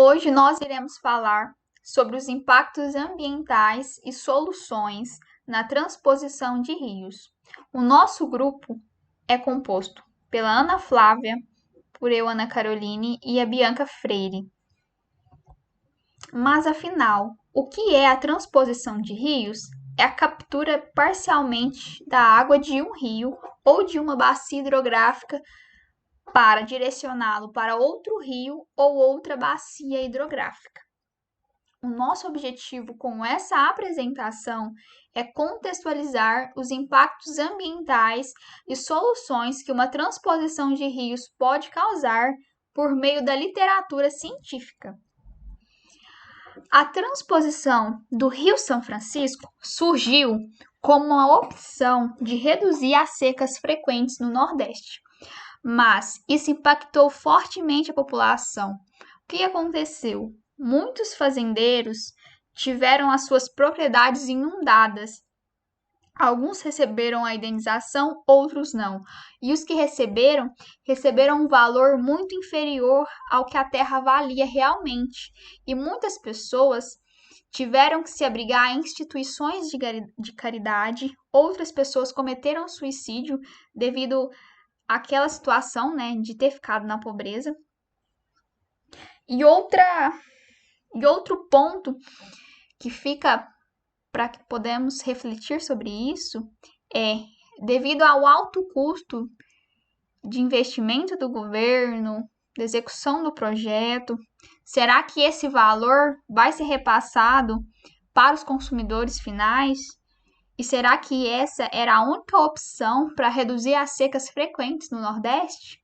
Hoje nós iremos falar sobre os impactos ambientais e soluções na transposição de rios. O nosso grupo é composto pela Ana Flávia, por eu, Ana Caroline, e a Bianca Freire. Mas afinal, o que é a transposição de rios? É a captura parcialmente da água de um rio ou de uma bacia hidrográfica para direcioná-lo para outro rio ou outra bacia hidrográfica. O nosso objetivo com essa apresentação é contextualizar os impactos ambientais e soluções que uma transposição de rios pode causar por meio da literatura científica. A transposição do Rio São Francisco surgiu como uma opção de reduzir as secas frequentes no Nordeste, mas isso impactou fortemente a população. O que aconteceu? Muitos fazendeiros tiveram as suas propriedades inundadas. Alguns receberam a indenização, outros não. E os que receberam um valor muito inferior ao que a terra valia realmente. E muitas pessoas tiveram que se abrigar em instituições de caridade. Outras pessoas cometeram suicídio devido àquela situação, de ter ficado na pobreza. E outro ponto que fica para que podemos refletir sobre isso é, devido ao alto custo de investimento do governo, da execução do projeto, será que esse valor vai ser repassado para os consumidores finais? E será que essa era a única opção para reduzir as secas frequentes no Nordeste?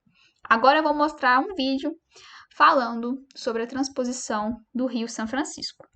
Agora eu vou mostrar um vídeo falando sobre a transposição do Rio São Francisco.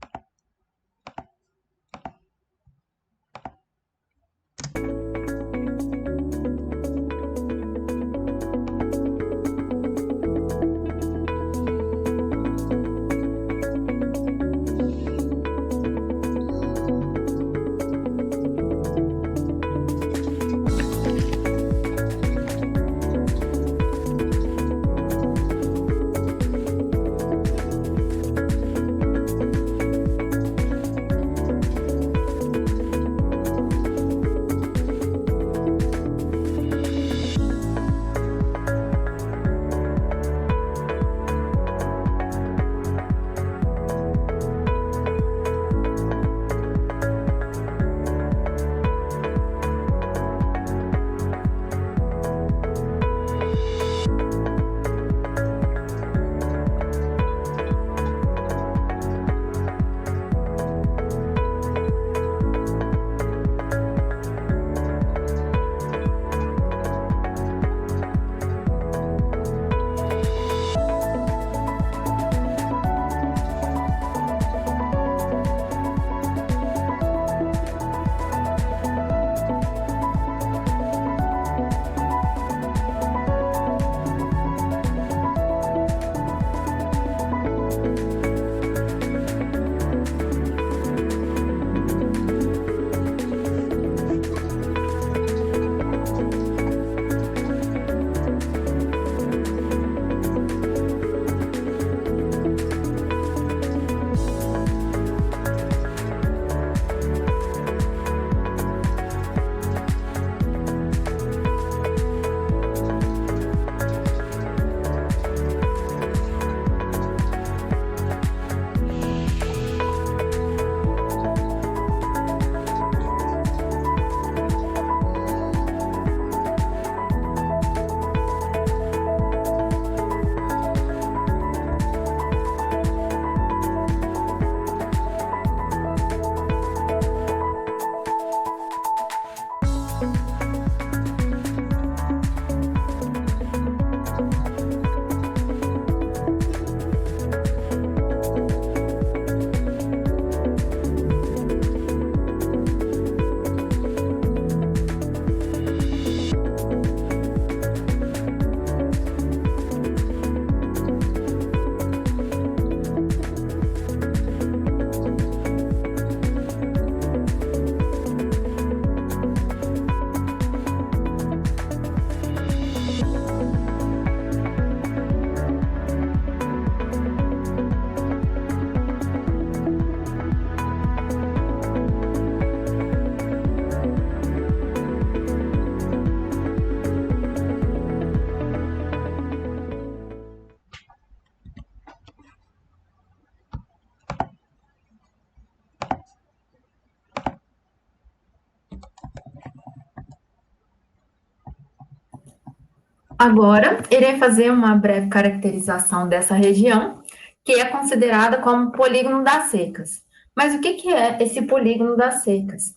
Agora, irei fazer uma breve caracterização dessa região, que é considerada como polígono das secas. Mas o que é esse polígono das secas?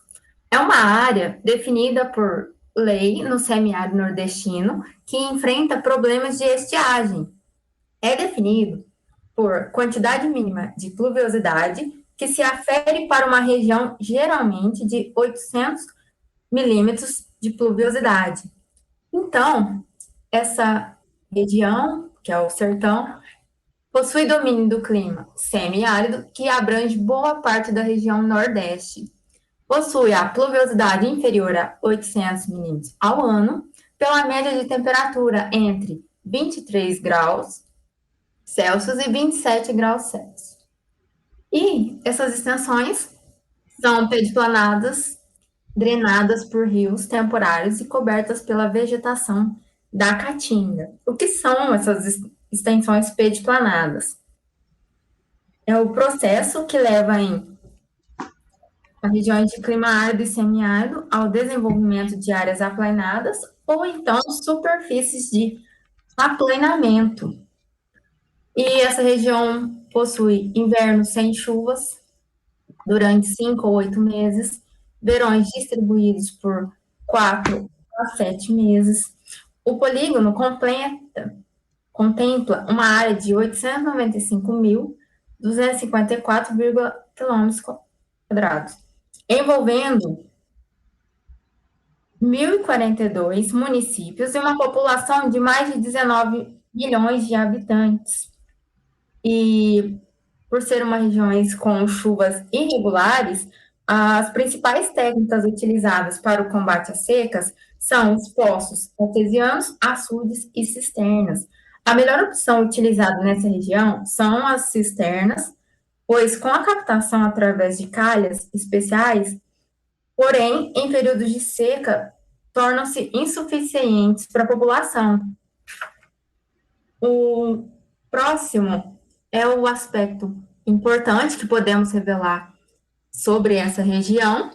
É uma área definida por lei no semiárido nordestino que enfrenta problemas de estiagem. É definido por quantidade mínima de pluviosidade que se afere para uma região geralmente de 800 milímetros de pluviosidade. Então, essa região, que é o sertão, possui domínio do clima semiárido, que abrange boa parte da região Nordeste. Possui a pluviosidade inferior a 800 milímetros ao ano, pela média de temperatura entre 23 graus Celsius e 27 graus Celsius. E essas extensões são pediplanadas, drenadas por rios temporários e cobertas pela vegetação da caatinga. O que são essas extensões pediplanadas? É o processo que leva em regiões de clima árido e semiárido ao desenvolvimento de áreas aplanadas ou então superfícies de aplanamento. E essa região possui invernos sem chuvas durante 5 ou 8 meses, verões distribuídos por 4 a 7 meses. O polígono contempla uma área de 895.254 km², envolvendo 1.042 municípios e uma população de mais de 19 milhões de habitantes. E por ser uma região com chuvas irregulares, as principais técnicas utilizadas para o combate às secas são os poços artesianos, açudes e cisternas. A melhor opção utilizada nessa região são as cisternas, pois com a captação através de calhas especiais, porém, em períodos de seca, tornam-se insuficientes para a população. O próximo é o aspecto importante que podemos revelar sobre essa região,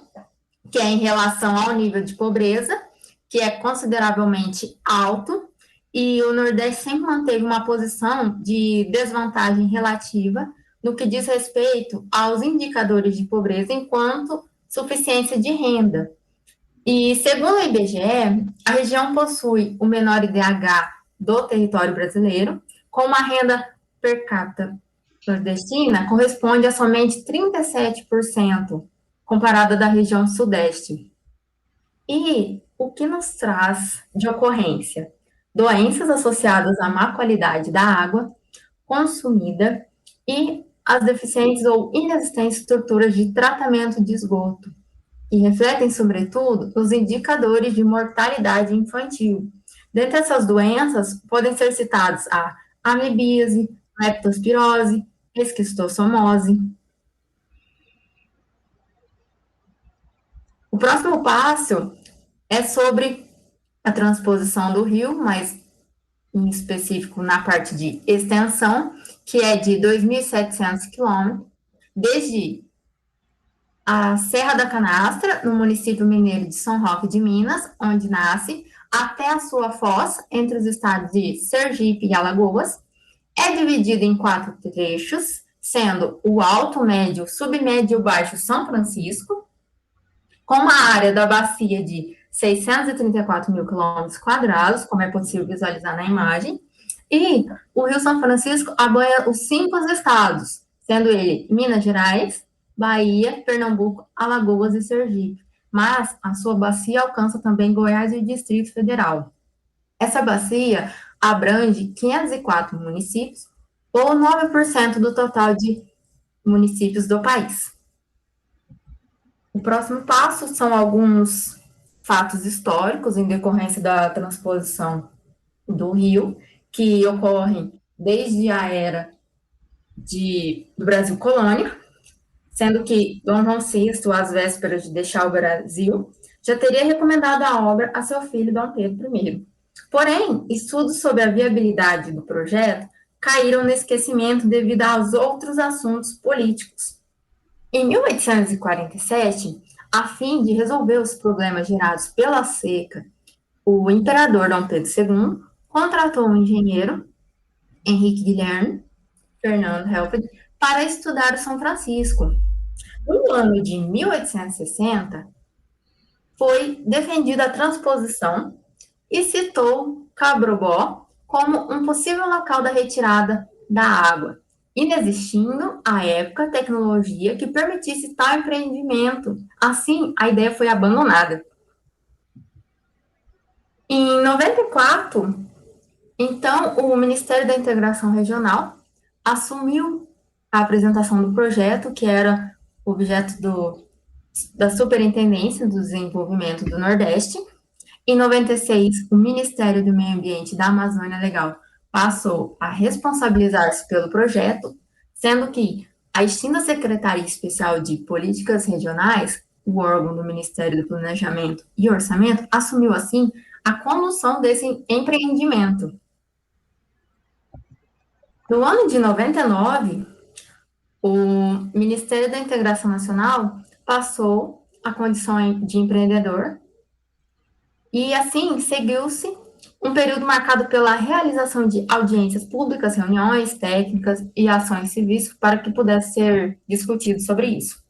que é em relação ao nível de pobreza, que é consideravelmente alto, e o Nordeste sempre manteve uma posição de desvantagem relativa no que diz respeito aos indicadores de pobreza enquanto suficiência de renda. E segundo o IBGE, a região possui o menor IDH do território brasileiro, com uma renda per capita nordestina corresponde a somente 37%, comparada da região sudeste. E o que nos traz de ocorrência? Doenças associadas à má qualidade da água consumida e as deficientes ou inexistentes estruturas de tratamento de esgoto, que refletem, sobretudo, os indicadores de mortalidade infantil. Dentre essas doenças, podem ser citados a amebíase, leptospirose, esquistossomose. O próximo passo é sobre a transposição do rio, mas em específico na parte de extensão, que é de 2.700 quilômetros, desde a Serra da Canastra, no município mineiro de São Roque de Minas, onde nasce, até a sua foz, entre os estados de Sergipe e Alagoas. É dividido em 4 trechos, sendo o Alto, Médio, Submédio e Baixo São Francisco, com uma área da bacia de 634 mil quilômetros quadrados, como é possível visualizar na imagem, e o Rio São Francisco abanha os 5 estados, sendo ele Minas Gerais, Bahia, Pernambuco, Alagoas e Sergipe, mas a sua bacia alcança também Goiás e o Distrito Federal. Essa bacia abrange 504 municípios, ou 9% do total de municípios do país. O próximo passo são alguns fatos históricos em decorrência da transposição do rio, que ocorrem desde a era do Brasil colônia, sendo que Dom João VI, às vésperas de deixar o Brasil, já teria recomendado a obra a seu filho Dom Pedro I. Porém, estudos sobre a viabilidade do projeto caíram no esquecimento devido aos outros assuntos políticos. Em 1847, a fim de resolver os problemas gerados pela seca, o imperador Dom Pedro II contratou um engenheiro, Henrique Guilherme Fernando Helfrich, para estudar o São Francisco. No ano de 1860, foi defendida a transposição e citou Cabrobó como um possível local da retirada da água, inexistindo, à época, tecnologia que permitisse tal empreendimento. Assim, a ideia foi abandonada. Em 94, então, o Ministério da Integração Regional assumiu a apresentação do projeto, que era objeto da Superintendência do Desenvolvimento do Nordeste. Em 96, o Ministério do Meio Ambiente da Amazônia Legal passou a responsabilizar-se pelo projeto, sendo que a extinta Secretaria Especial de Políticas Regionais, o órgão do Ministério do Planejamento e Orçamento, assumiu, assim, a condução desse empreendimento. No ano de 99, o Ministério da Integração Nacional passou a condição de empreendedor e, assim, seguiu-se um período marcado pela realização de audiências públicas, reuniões técnicas e ações civis para que pudesse ser discutido sobre isso.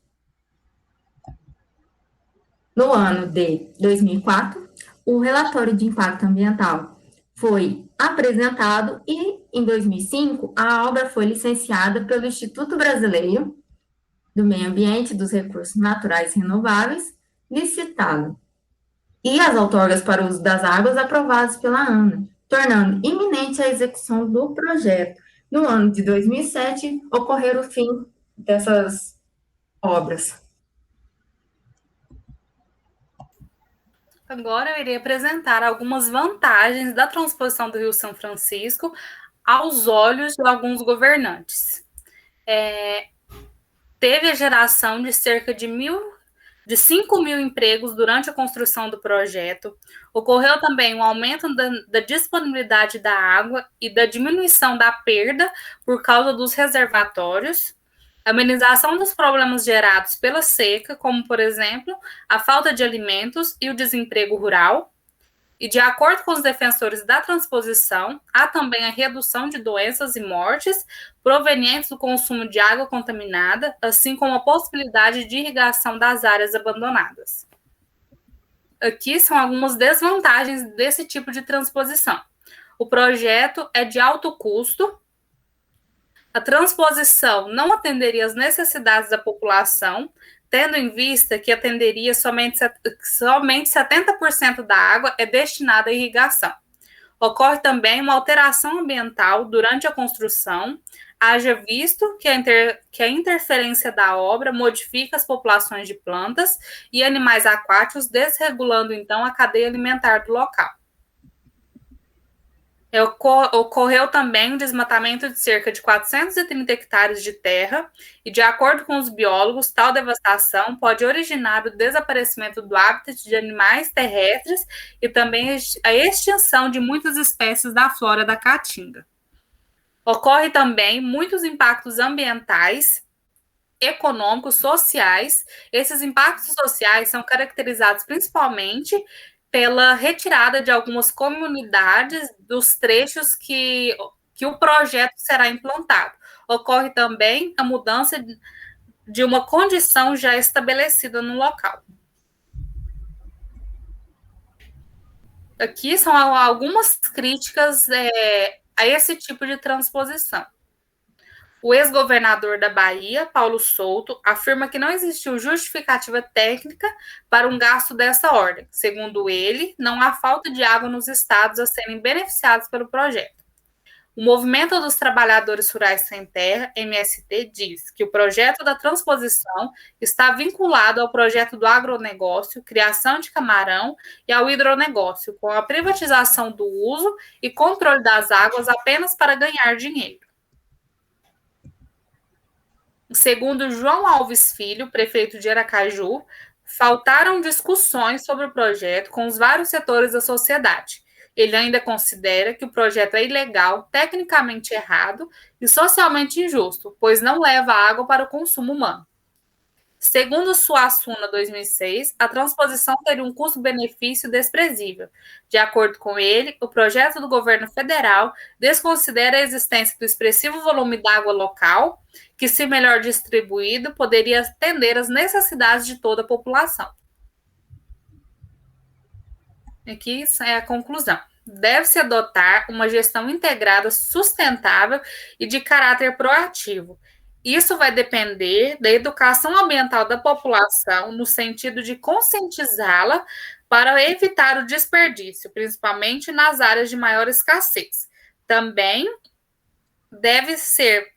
No ano de 2004, o relatório de impacto ambiental foi apresentado e, em 2005, a obra foi licenciada pelo Instituto Brasileiro do Meio Ambiente e dos Recursos Naturais Renováveis, licitado, e as outorgas para o uso das águas aprovadas pela ANA, tornando iminente a execução do projeto. No ano de 2007, ocorreu o fim dessas obras. Agora eu irei apresentar algumas vantagens da transposição do Rio São Francisco aos olhos de alguns governantes. Teve a geração de cerca de 5 mil empregos durante a construção do projeto. Ocorreu também um aumento da disponibilidade da água e da diminuição da perda por causa dos reservatórios. Amenização dos problemas gerados pela seca, como, por exemplo, a falta de alimentos e o desemprego rural. E, de acordo com os defensores da transposição, há também a redução de doenças e mortes provenientes do consumo de água contaminada, assim como a possibilidade de irrigação das áreas abandonadas. Aqui são algumas desvantagens desse tipo de transposição. O projeto é de alto custo. A transposição não atenderia às necessidades da população, tendo em vista que atenderia somente 70% da água é destinada à irrigação. Ocorre também uma alteração ambiental durante a construção, haja visto que a interferência da obra modifica as populações de plantas e animais aquáticos, desregulando então a cadeia alimentar do local. Ocorreu também um desmatamento de cerca de 430 hectares de terra e, de acordo com os biólogos, tal devastação pode originar o desaparecimento do hábitat de animais terrestres e também a extinção de muitas espécies da flora da Caatinga. Ocorre também muitos impactos ambientais, econômicos, sociais. Esses impactos sociais são caracterizados principalmente pela retirada de algumas comunidades dos trechos que o projeto será implantado. Ocorre também a mudança de uma condição já estabelecida no local. Aqui são algumas críticas a esse tipo de transposição. O ex-governador da Bahia, Paulo Souto, afirma que não existiu justificativa técnica para um gasto dessa ordem. Segundo ele, não há falta de água nos estados a serem beneficiados pelo projeto. O Movimento dos Trabalhadores Rurais Sem Terra, MST, diz que o projeto da transposição está vinculado ao projeto do agronegócio, criação de camarão e ao hidronegócio, com a privatização do uso e controle das águas apenas para ganhar dinheiro. Segundo João Alves Filho, prefeito de Aracaju, faltaram discussões sobre o projeto com os vários setores da sociedade. Ele ainda considera que o projeto é ilegal, tecnicamente errado e socialmente injusto, pois não leva água para o consumo humano. Segundo Suassuna 2006, a transposição teria um custo-benefício desprezível. De acordo com ele, o projeto do governo federal desconsidera a existência do expressivo volume d'água local, que, se melhor distribuído, poderia atender às necessidades de toda a população. Aqui é a conclusão. Deve-se adotar uma gestão integrada, sustentável e de caráter proativo. Isso vai depender da educação ambiental da população, no sentido de conscientizá-la para evitar o desperdício, principalmente nas áreas de maior escassez. Também deve ser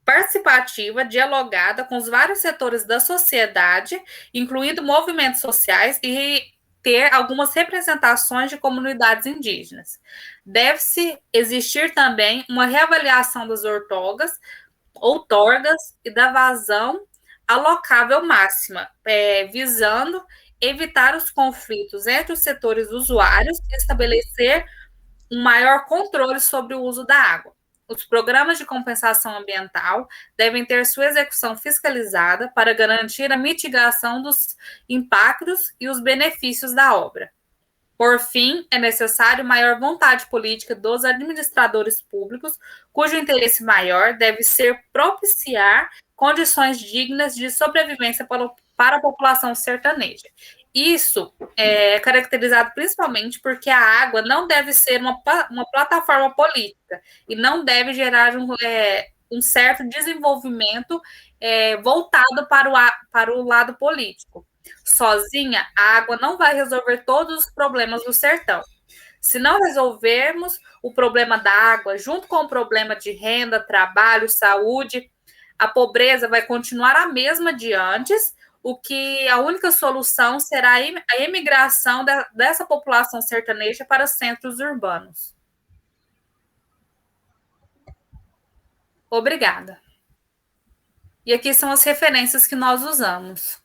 participativa, dialogada com os vários setores da sociedade, incluindo movimentos sociais e ter algumas representações de comunidades indígenas. Deve-se existir também uma reavaliação das outorgas e da vazão alocável máxima, visando evitar os conflitos entre os setores usuários e estabelecer um maior controle sobre o uso da água. Os programas de compensação ambiental devem ter sua execução fiscalizada para garantir a mitigação dos impactos e os benefícios da obra. Por fim, é necessário maior vontade política dos administradores públicos, cujo interesse maior deve ser propiciar condições dignas de sobrevivência para a população sertaneja. Isso é caracterizado principalmente porque a água não deve ser uma plataforma política e não deve gerar um certo desenvolvimento voltado para o lado político. Sozinha, a água não vai resolver todos os problemas do sertão. Se não resolvermos o problema da água, junto com o problema de renda, trabalho, saúde, a pobreza vai continuar a mesma de antes, o que a única solução será a emigração dessa população sertaneja para centros urbanos. Obrigada. E aqui são as referências que nós usamos.